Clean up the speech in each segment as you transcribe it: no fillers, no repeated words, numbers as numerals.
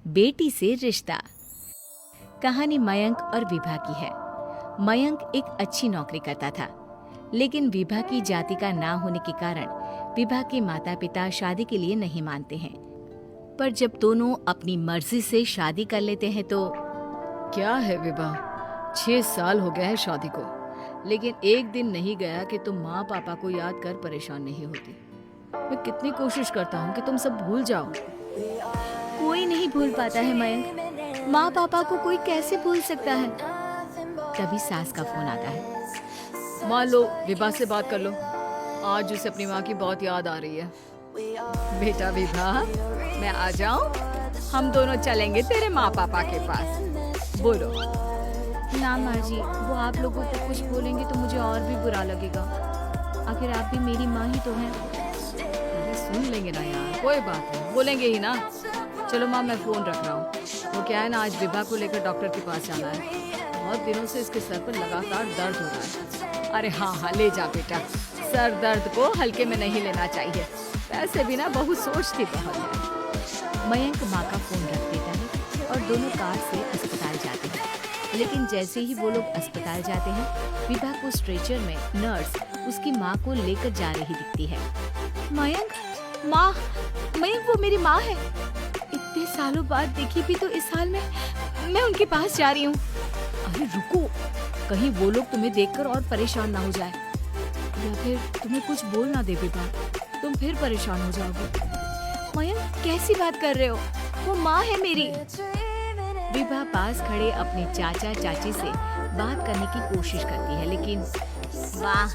बेटी से रिश्ता। कहानी मयंक और विभा की है। मयंक एक अच्छी नौकरी करता था, लेकिन विभा की जाति का ना होने के कारण विभा के माता पिता शादी के लिए नहीं मानते हैं। पर जब दोनों अपनी मर्जी से शादी कर लेते हैं तो क्या है विभा, 6 साल हो गए हैं शादी को, लेकिन एक दिन नहीं गया कि तुम माँ पापा को याद कर परेशान नहीं होती। मैं कितनी कोशिश करता हूँ कि तुम सब भूल जाओ। कोई नहीं भूल पाता है मयंक। माँ पापा को कोई कैसे भूल सकता है। तभी सास का फोन आता है। मान लो विभा से बात कर लो, आज उसे अपनी माँ की बहुत याद आ रही है। बेटा विभा, मैं आ जाऊं? हम दोनों चलेंगे तेरे माँ पापा के पास। बोलो। ना माँ जी, वो आप लोगों को कुछ बोलेंगे तो मुझे और भी बुरा लगेगा। आखिर आप भी मेरी माँ ही तो हैं। अरे सुन लेंगे ना यार, कोई बात नहीं, बोलेंगे ही ना। चलो माँ, मैं फोन रख रहा हूँ। वो क्या है ना, आज विभा को लेकर डॉक्टर के पास जाना है। बहुत दिनों से इसके सर पर लगातार दर्द हो रहा है। अरे हाँ, ले जा बेटा, सर दर्द को हल्के में नहीं लेना चाहिए। वैसे भी ना बहुत सोचती बहुत है। मयंक माँ का फोन रख देता है और दोनों कार से अस्पताल जाते हैं। लेकिन जैसे ही वो लोग अस्पताल जाते हैं, विभा को स्ट्रेचर में नर्स उसकी माँ को लेकर जा रही दिखती है। मयंक, माँ, मयंक वो मेरी माँ है। इतने सालों बाद देखी भी तो इस हाल में मैं उनके पास जा रही हूँ। अरे रुको, कहीं वो लोग तुम्हें देखकर और परेशान ना हो जाए, या फिर तुम्हें कुछ बोल ना दे बेटा, तुम फिर परेशान हो जाओगे। मयंक कैसी बात कर रहे हो, वो माँ है मेरी। विभा पास खड़े अपने चाचा चाची से बात करने की कोशिश करती है, लेकिन वाह,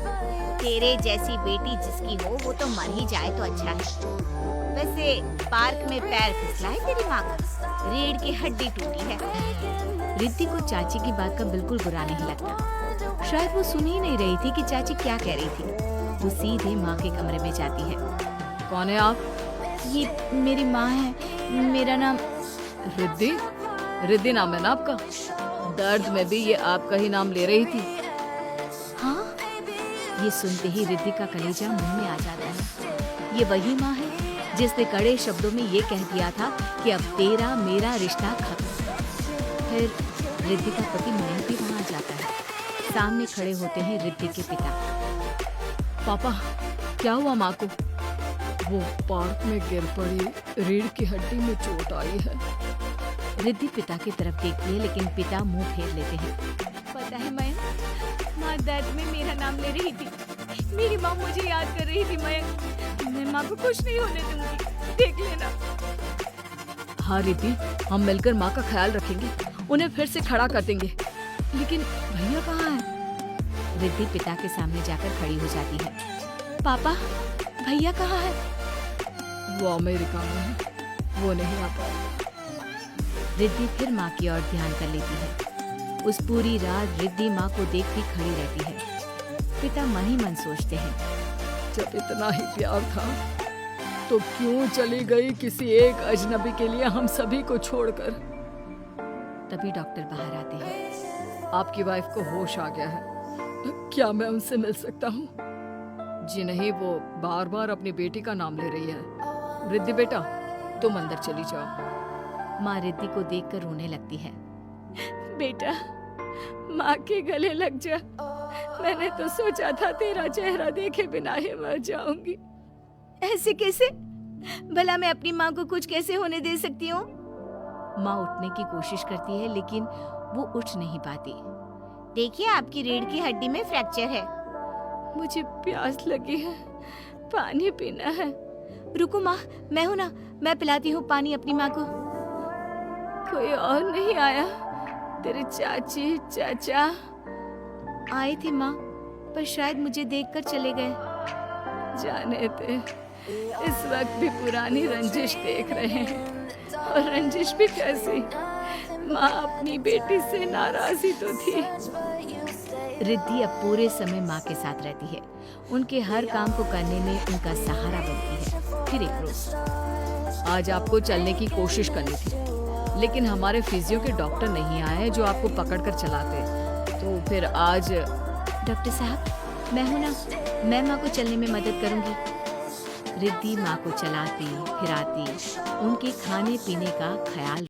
तेरे जैसी बेटी जिसकी हो वो तो मर ही जाए तो अच्छा है। वैसे पार्क में पैर फिसला है तेरी माँ का, रीढ़ की हड्डी टूटी है। रिद्धि को चाची की बात का बिल्कुल बुरा नहीं लगता। शायद वो सुन ही नहीं रही थी कि चाची क्या कह रही थी। वो सीधे माँ के कमरे में जाती है। कौन है आप? ये मेरी माँ है, मेरा नाम रिद्धि। रिद्धि नाम है ना आपका? दर्द में भी ये आपका ही नाम ले रही थी। हाँ, ये सुनते ही रिद्धि का कलेजा मुंह में आ जाता है। ये वही माँ है जिसने कड़े शब्दों में ये कह दिया था कि अब तेरा मेरा रिश्ता खत्म। फिर रिद्धि का पति मयंक भी वहाँ जाता है। सामने खड़े होते हैं रिद्धि के पिता। पापा, क्या हुआ माँ को? वो पार्क में गिर पड़ी, रीढ़ की हड्डी में चोट आई है। रिद्धि पिता की तरफ देखती है, लेकिन पिता मुंह फेर लेते हैं। पता है मयंक, माँ दर्द में मेरा नाम ले रही थी। मेरी माँ मुझे याद कर रही थी मयंक। मैं माँ को कुछ नहीं होने दूंगी, देख लेना। हाँ रिद्धि, हम मिलकर माँ का ख्याल रखेंगे, उन्हें फिर से खड़ा कर देंगे। लेकिन भैया कहाँ है? रिद्धि पिता के सामने जाकर खड़ी हो जाती है। पापा, भैया कहाँ है? वो अमेरिका में है, वो नहीं आ पाया। रिद्धि फिर माँ की ओर ध्यान कर लेती है। उस पूरी रात रिद्धि माँ को देखती खड़ी रहती है। पिता मन ही मन सोचते हैं, जब इतना ही प्यार था तो क्यों चली गई किसी एक अजनबी के लिए हम सभी को छोड़कर। तभी डॉक्टर बाहर आते हैं। आपकी वाइफ को होश आ गया है, क्या मैं उनसे मिल सकता हूँ? जी नहीं, वो बार बार अपनी बेटी का नाम ले रही है। रिद्धि बेटा, तुम अंदर चली जाओ। माँ रिद्धि को देखकर रोने लगती है। बेटा, माँ के गले लग जा। मैंने तो सोचा था तेरा चेहरा देखे बिना ही मर जाऊंगी। ऐसे कैसे? भला मैं अपनी माँ को कुछ कैसे होने दे सकती हूँ? माँ उठने की कोशिश करती है, लेकिन वो उठ नहीं पाती। देखिए, आपकी रीढ़ की हड्डी में फ्रैक्चर है। मुझे प्यास लगी है, पानी पीना है। रुको माँ, मैं हूँ ना, मैं पिलाती हूँ पानी अपनी माँ को। कोई और नहीं आया? तेरे चाची चाचा आए थे माँ, पर शायद मुझे देखकर चले गए। जाने दे, इस वक्त भी पुरानी रंजिश देख रहे हैं। और रंजिश भी कैसी? माँ अपनी बेटी से नाराज ही तो थी। रिद्धि अब पूरे समय माँ के साथ रहती है। उनके हर काम को करने में उनका सहारा बनती है। फिर एक रोज, आज आपको चलने की कोशिश करनी थी, लेकिन हमारे फिजियो के डॉक्टर नहीं आए जो आपको पकड़कर चलाते, तो फिर आज। डॉक्टर साहब, मैं हूँ ना, मैं माँ को चलने में मदद करूँगी। रिद्धि माँ को चलाती फिराती, उनके खाने पीने का ख्याल